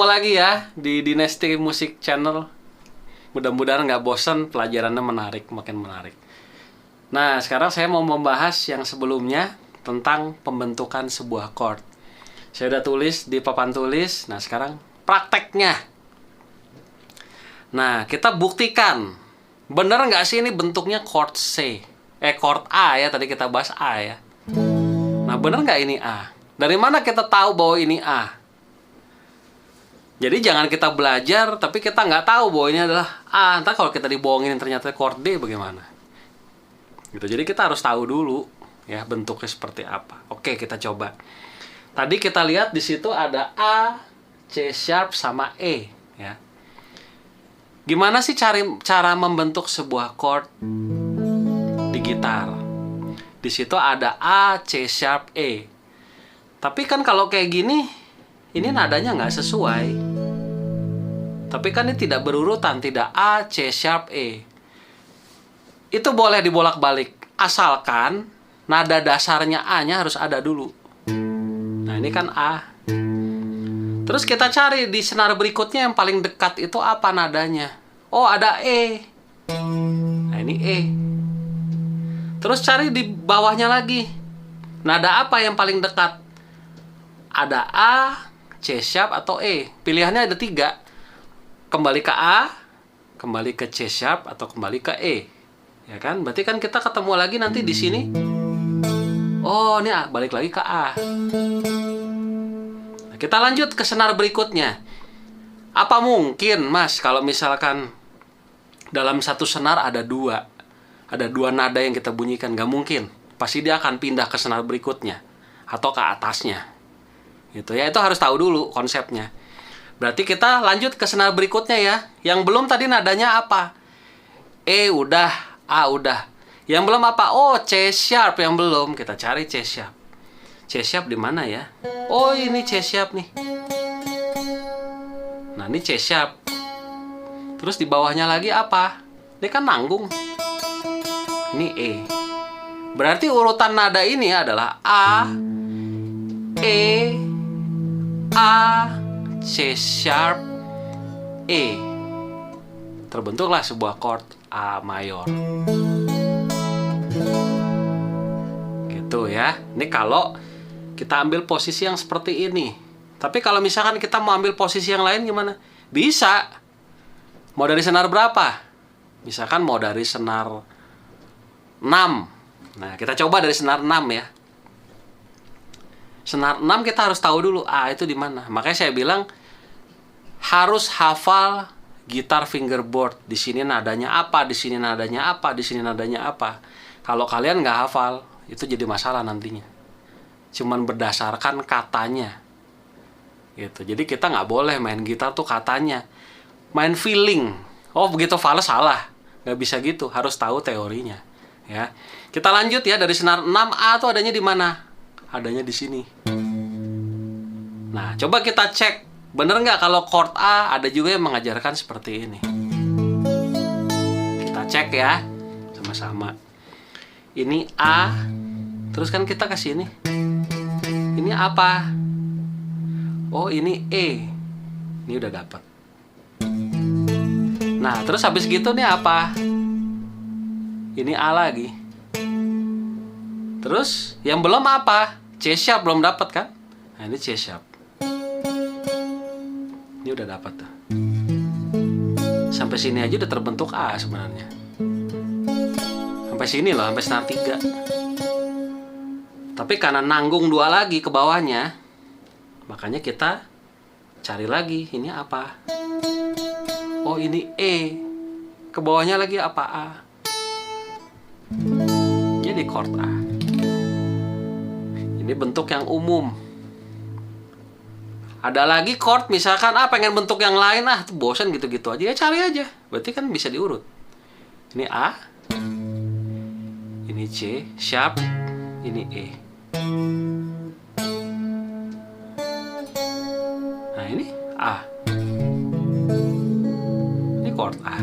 ketemu lagi ya di Dynasty Music Channel. Mudah-mudahan nggak bosan, pelajarannya menarik, makin menarik. Nah, sekarang saya mau membahas yang sebelumnya tentang pembentukan sebuah chord. Saya udah tulis di papan tulis. Nah, sekarang prakteknya. Nah, kita buktikan. Bener nggak sih ini bentuknya chord C? Chord A ya, tadi kita bahas A ya. Nah, bener nggak ini A? Dari mana kita tahu bahwa ini A? Jadi jangan kita belajar, tapi kita nggak tahu bahwa ini adalah A. Ntar kalau kita dibohongin ternyata chord D bagaimana? Gitu. Jadi kita harus tahu dulu ya bentuknya seperti apa. Oke, kita coba. Tadi kita lihat di situ ada A, C sharp sama E ya. Gimana sih cara membentuk sebuah chord di gitar? Di situ ada A, C sharp, E. Tapi kan kalau kayak gini, ini nadanya nggak sesuai. Tapi kan ini tidak berurutan, tidak A, C sharp, E. Itu boleh dibolak-balik, asalkan nada dasarnya A-nya harus ada dulu. Nah, ini kan A. Terus kita cari di senar berikutnya yang paling dekat itu apa nadanya? Oh, ada E. Nah, ini E. Terus cari di bawahnya lagi. Nada apa yang paling dekat? Ada A, C sharp, atau E. Pilihannya ada 3. Kembali ke A, kembali ke C sharp, atau kembali ke E. Ya kan? Berarti kan kita ketemu lagi nanti di sini. Oh, ini A, balik lagi ke A. Nah, kita lanjut ke senar berikutnya. Apa mungkin, Mas, kalau misalkan dalam satu senar ada 2 nada yang kita bunyikan? Gak mungkin. Pasti dia akan pindah ke senar berikutnya atau ke atasnya. Gitu ya, itu harus tahu dulu konsepnya. Berarti kita lanjut ke senar berikutnya ya. Yang belum tadi nadanya apa? E udah, A udah. Yang belum apa? Oh, C sharp yang belum. Kita cari C sharp. C sharp di mana ya? Oh, ini C sharp nih. Nah, ini C sharp. Terus di bawahnya lagi apa? Ini kan nanggung. Ini E. Berarti urutan nada ini adalah A, E, A, C sharp, E. Terbentuklah sebuah chord A mayor. Gitu ya. Ini kalau kita ambil posisi yang seperti ini. Tapi kalau misalkan kita mau ambil posisi yang lain gimana? Bisa. Mau dari senar berapa? Misalkan mau dari senar 6. Nah, kita coba dari senar 6 ya. Senar 6 kita harus tahu dulu A itu di mana. Makanya saya bilang harus hafal gitar fingerboard. Di sini nadanya apa, di sini nadanya apa, di sini nadanya apa. Kalau kalian nggak hafal, itu jadi masalah nantinya. Cuman berdasarkan katanya. Gitu. Jadi kita nggak boleh main gitar tuh katanya. Main feeling. Oh, begitu fals salah. Nggak bisa gitu, harus tahu teorinya. Ya. Kita lanjut ya, dari senar 6A tuh adanya di mana? Adanya di sini. Nah, coba kita cek. Bener nggak kalau chord A ada juga yang mengajarkan seperti ini? Kita cek ya. Sama-sama. Ini A. Terus kan kita ke sini. Ini apa? Oh, ini E. Ini udah dapat. Nah, terus habis gitu nih apa? Ini A lagi. Terus yang belum apa? C sharp belum dapat kan? Nah, ini C sharp. Ini udah dapat tuh. Sampai sini aja udah terbentuk A sebenarnya. Sampai sini loh, sampai senar 3. Tapi karena nanggung 2 lagi ke bawahnya, makanya kita cari lagi. Ini apa? Oh, ini E. Ke bawahnya lagi apa? A. Jadi chord A. Ini bentuk yang umum. Ada lagi chord misalkan pengen bentuk yang lain, tuh bosan gitu-gitu aja, ya cari aja. Berarti kan bisa diurut. Ini A, ini C sharp, ini E. Nah, ini A. Ini chord A.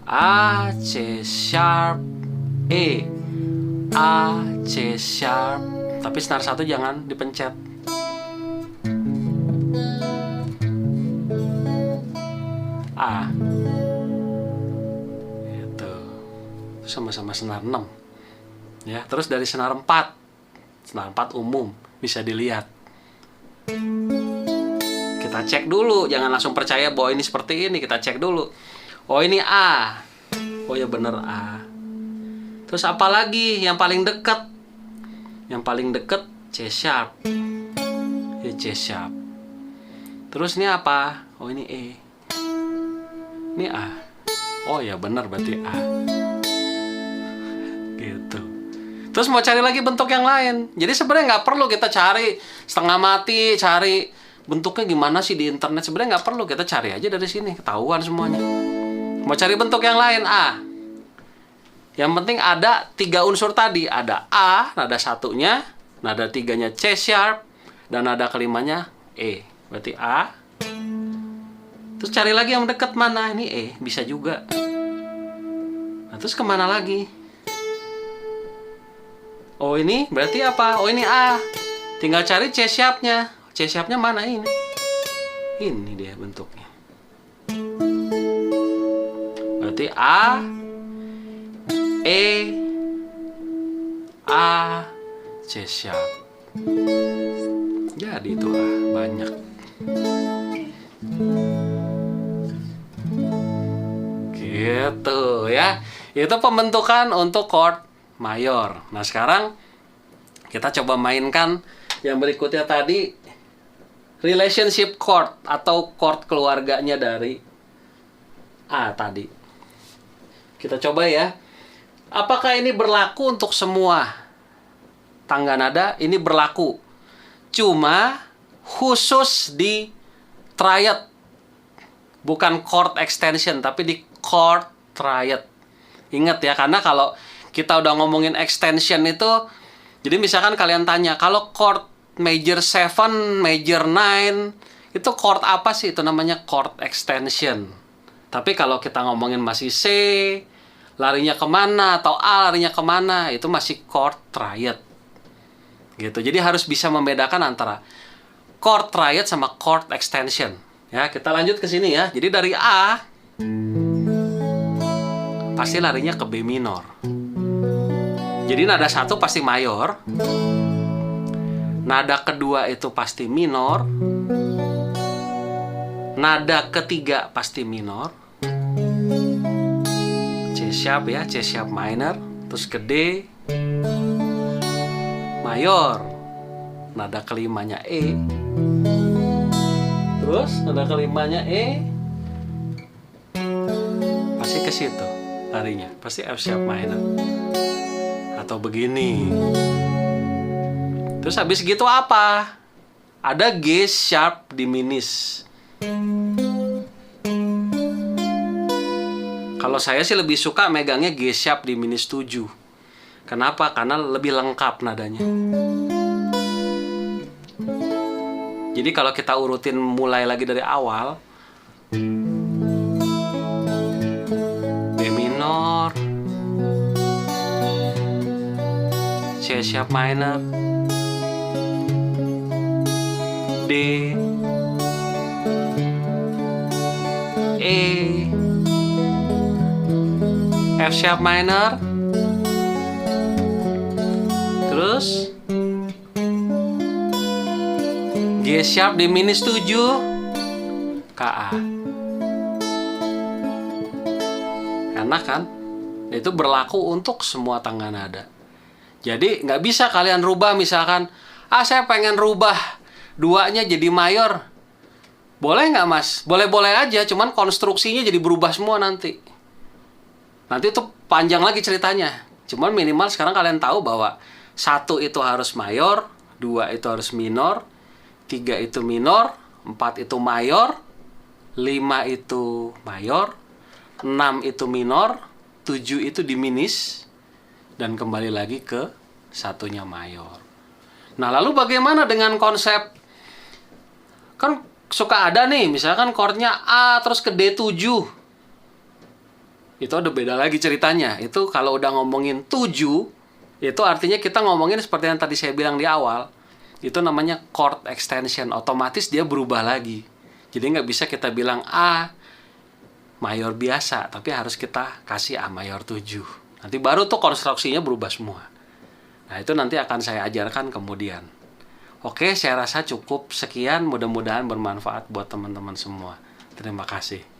A, C sharp, E. A, C sharp. Tapi senar 1 jangan dipencet. A. Itu sama-sama senar 6. Ya, terus dari senar 4. Senar 4 umum bisa dilihat. Kita cek dulu, jangan langsung percaya bahwa ini seperti ini, kita cek dulu. Oh, ini A. Oh ya bener A. Terus apa lagi yang paling dekat? Yang paling dekat C sharp. Ya C sharp. Terus ini apa? Oh ini E. Ini A. Oh ya bener berarti A. Gitu. Terus mau cari lagi bentuk yang lain. Jadi sebenarnya nggak perlu kita cari setengah mati, cari bentuknya gimana sih di internet. Sebenarnya nggak perlu, kita cari aja dari sini, ketahuan semuanya. Mau cari bentuk yang lain, A. Yang penting ada 3 unsur tadi. Ada A, nada satunya, nada tiganya C sharp, dan nada kelimanya E. Berarti A. Terus cari lagi yang dekat mana? Ini E, bisa juga. Nah, terus kemana lagi? Oh ini berarti apa? Oh ini A. Tinggal cari C sharpnya. C sharpnya mana ini? Ini dia bentuknya. Berarti A, E, A, C sharp. Jadi itu A, banyak. Gitu ya. Itu pembentukan untuk chord mayor. Nah sekarang kita coba mainkan yang berikutnya tadi, relationship chord atau chord keluarganya dari A tadi. Kita coba ya. Apakah ini berlaku untuk semua tangga nada? Ini berlaku. Cuma khusus di triad. Bukan chord extension, tapi di chord triad. Ingat ya, karena kalau kita udah ngomongin extension itu, jadi misalkan kalian tanya, kalau chord major 7, major 9, itu chord apa sih? Itu namanya chord extension. Tapi kalau kita ngomongin masih C, larinya kemana, atau A larinya kemana, itu masih chord triad. Gitu. Jadi harus bisa membedakan antara chord triad sama chord extension. Ya, kita lanjut ke sini ya. Jadi dari A pasti larinya ke B minor. Jadi nada 1 pasti mayor. Nada kedua itu pasti minor. Nada ketiga pasti minor. C sharp ya, C sharp minor. Terus ke D mayor. Nada kelimanya E. Terus nada kelimanya E pasti ke situ larinya. Pasti F sharp minor. Atau begini. Terus habis gitu apa? Ada G sharp diminished. Kalau saya sih lebih suka megangnya G sharp diminished 7. Kenapa? Karena lebih lengkap nadanya. Jadi kalau kita urutin mulai lagi dari awal, B minor, C sharp minor, D, E, F sharp minor, terus G sharp diminished 7, KA. Enak kan? Itu berlaku untuk semua tangga nada. Jadi nggak bisa kalian rubah, misalkan, saya pengen rubah 2-nya jadi mayor. Boleh nggak mas? Boleh-boleh aja, cuman konstruksinya jadi berubah semua nanti. Nanti itu panjang lagi ceritanya. Cuman minimal sekarang kalian tahu bahwa 1 itu harus mayor, 2 itu harus minor, 3 itu minor, 4 itu mayor, 5 itu mayor, 6 itu minor, 7 itu diminished, dan kembali lagi ke 1-nya mayor. Nah, lalu bagaimana dengan konsep? Kan suka ada nih, misalkan chordnya A terus ke D7. Itu ada beda lagi ceritanya. Itu kalau udah ngomongin 7, itu artinya kita ngomongin seperti yang tadi saya bilang di awal. Itu namanya chord extension. Otomatis dia berubah lagi. Jadi nggak bisa kita bilang A mayor biasa, tapi harus kita kasih A mayor 7. Nanti baru tuh konstruksinya berubah semua. Nah, itu nanti akan saya ajarkan kemudian. Oke, saya rasa cukup sekian. Mudah-mudahan bermanfaat buat teman-teman semua. Terima kasih.